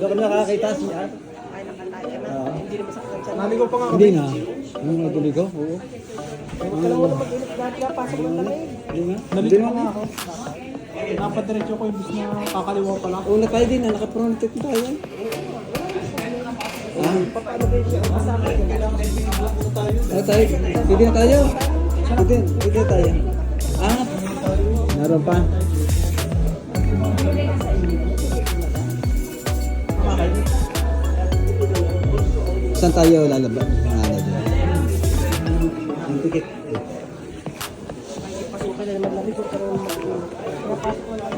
Doon kami nakakita siya. Ay, nakatayo na. Hindi naman sa kansya. Naligaw pa nga Hindi na. Yung naguligaw? Oo. Dalawa na mag-init dahil kaya pasok ng lamay. Hindi nga. Naligaw na nga ako. Napadiretso ko yung bis na kakaliwa pa lang. Una tayo din, naka-fronted tayo. Paano ba yung kasama ko? Ano tayo? Pwede na tayo. Pwede na tayo. Ah, naroon pa. Saan tayo lalabas? Ano dyan? Ang ticket. Pasukan na naman namin kung karoon mapasok ko lang.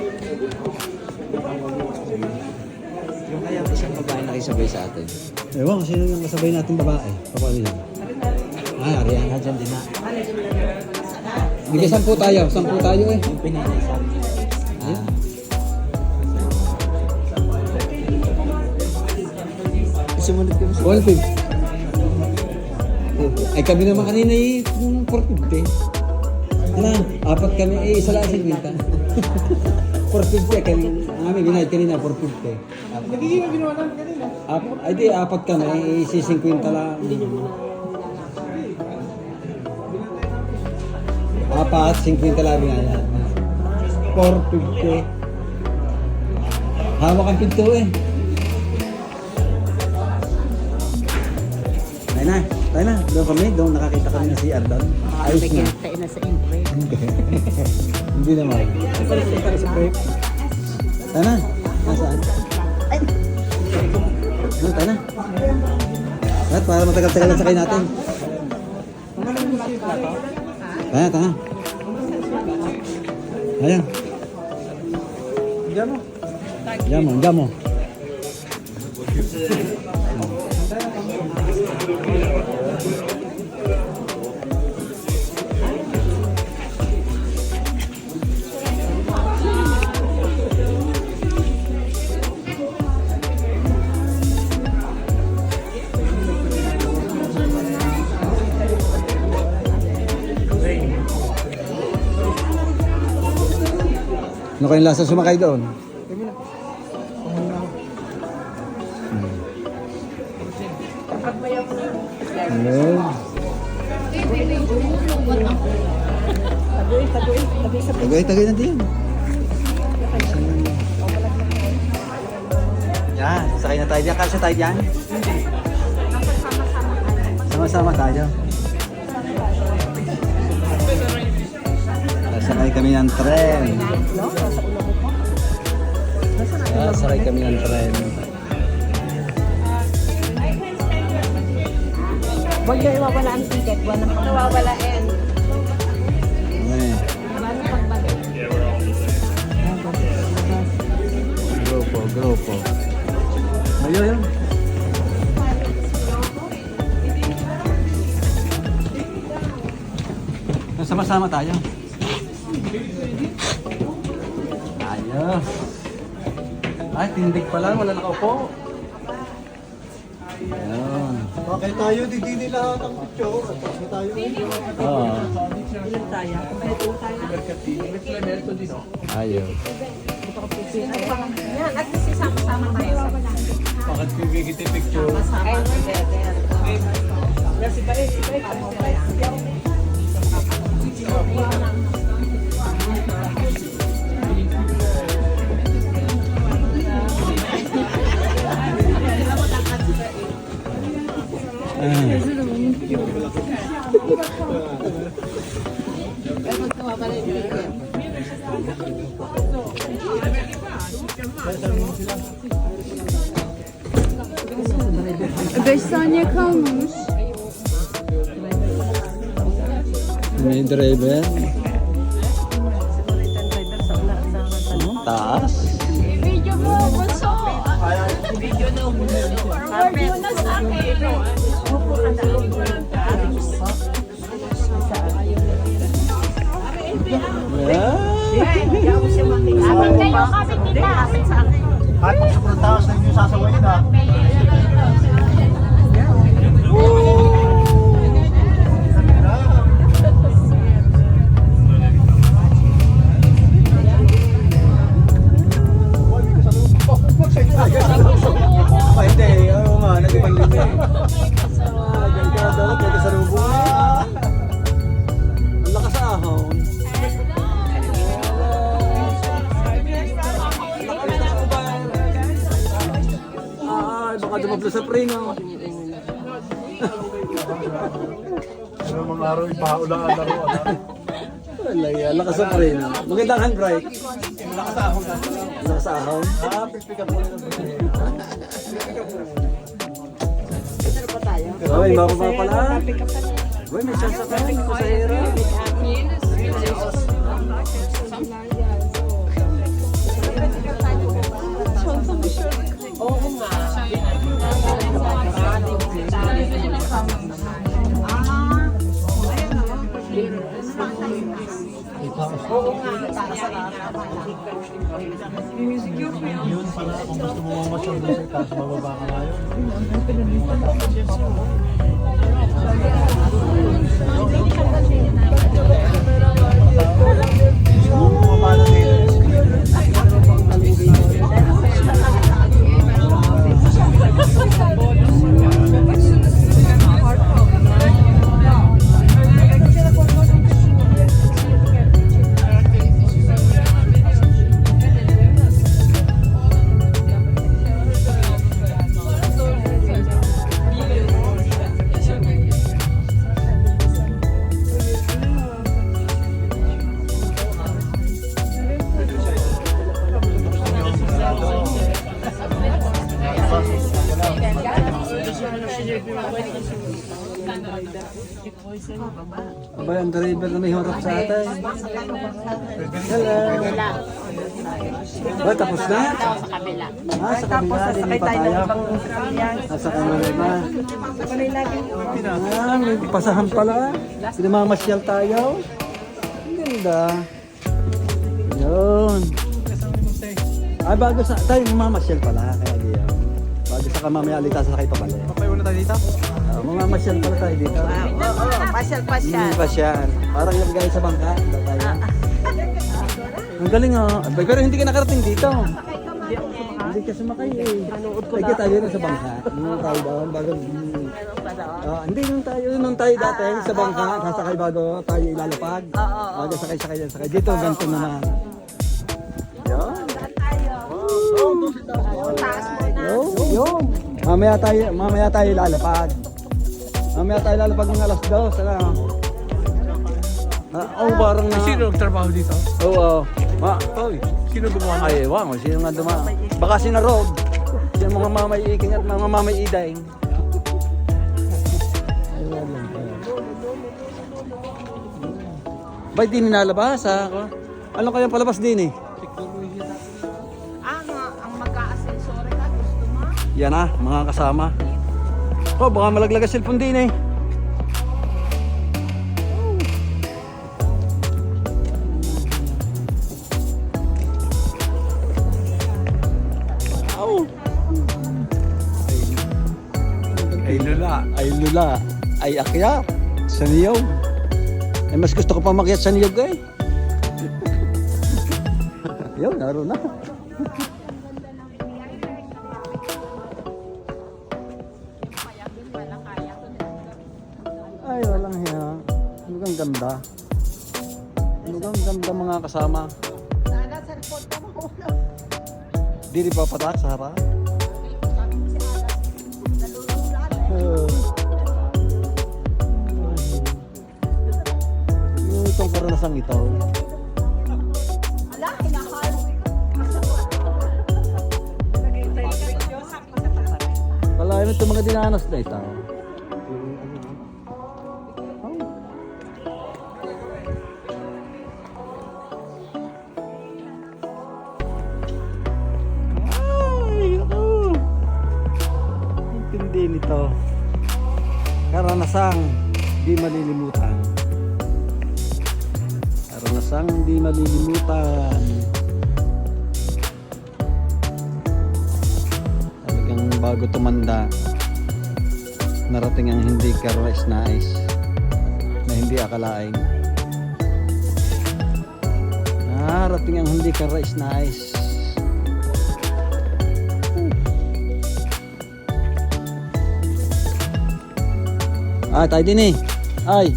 Yung kaya isang babae nakisabay sa atin. Ewan, sino yung kasabay natin babae? Paano yan? Ah, Ariana dyan din na. Bigay 10 tayo. 10 tayo eh. Yung pinanay sa atin. Sumunod ko sa 150. Ay kami naman kanina eh, 450. Ano, apat kami eh, isa lang 50. 450 kami, amin binayad kanina 450. Nagiging ang ginawa namin kanina. Ay di, apat kami, eh, si 50 lang. Apat, 50 lang binayad. 450. Hawak ang pinto eh. Tayo na. Doon kami, doon nakakita kami na si Ardan. Ayos na. Tayo na sa intro. Hindi naman. Tayo na. Nasaan? Ano, tayo na. At para matagal-tagalan sakay natin. Tayo, tayo. Ayan. Diyan mo. Diyan mo. Ano kayong lasa sumakay doon? Ayun. Tagay na din. Yan, sakay na tayo dyan. Kasya tayo dyan. Sama-sama tayo. Sakay kami ng tren. Sakay kami ng tren. Huwag niyo iwawala ang ticket. Huwag nang nawawalain. Ayan. Paano pagbalik? Grupo. Ayun. Sama-sama tayo. Ayos. Ay, tindig pala. Wala nakaupo. Ayun. Okay tayo, di lahat ang picture. At tapos tayo. Oo. Ilan tayo? Ito tayo. Ayos. Yan, at least isama-sama tayo. Bakit bibigit yung picture? Sama-sama together. Si Bae. Beş saniye kalmamış. May driver. Taas. Video mo, bunso. Video na. Forward mo na sa akin. Upo ka na. Kapit kayo, kapit kita. Kahit pag sobrang taas na yung sasawayin ha. Sige, Aba, hindi. Oo nga, nag-ibang libre. Diyan ka daw, may kasalubong eh. Ang lakas ahon. Ay, baka dumablo sa preno. Ano mga araw ipaulaan na rin. Walay, lakas sa preno. Magandang handbrake. Lakas ahon. Pick up mo rin. Ay, mababa pala. Uy, may chance ka rin sa hero. Yun pala, kung gusto mo mamasyal doon sa itaas, mababa ka na yun. Aba, ang driver na may harap sa atin. Hello. Ba, tapos na? Sa kabila. Sa kabila, din pa tayo. Sa kanila. May pasahan pala. Pinamamasyal tayo. Ang ganda. Yun. Ay, bago sa tayo mamamasyal pala. Kaya diyan. Bago sa kamamaya alita sa sakay pabalik. Papayo na tayo dito? Mamamasyal pala tayo dito. Pasyal-pasyal. Pasyal. Parang yung guys sa bangka. Ang galing ah. Pero hindi ka nakarating dito. Hindi ka sumakay eh. Lagi tayo na sa bangka. Nung tayo doon bago... hindi nung tayo dati sa bangka. Sasakay bago tayo ilalapag. Bago sakay. Dito ganito naman. Yan. Yun. Mamaya tayo ilalapag. Mamaya tayo lalapag ng alas 2. Ano? Parang na... Sino nagtrabaho dito? Oo. Oy, sino gumawa? Ay, ewan ko. Sino nga duma? Baka si Rob. Yung mga mamay-iking at mga mamay-idaing. Ba't di nilalabas ha? Ano kayang palabas din eh? Ang magka-asensore ka, gusto mo? Yan na, mga kasama. Baka malaglag ang cellphone din eh. Ay lula. Ay akyat. Sa niyog. Ay mas gusto ko pa makyat sa niyog eh. Yun, naroon na. Ay, walang hiya. Mukhang ganda. Mukhang ganda mga kasama. Di pa patak sa harap. Itong karanasang ito. Palayan ito mga dinanas na ito. Intindi nito. Karanasang di malilimutan. Karanasang di malilimutan. Talagang bago tumanda, narating ang hindi karais-nais na hindi akalain. Narating ang hindi karais-nais. Ah, tayo din eh. Ay.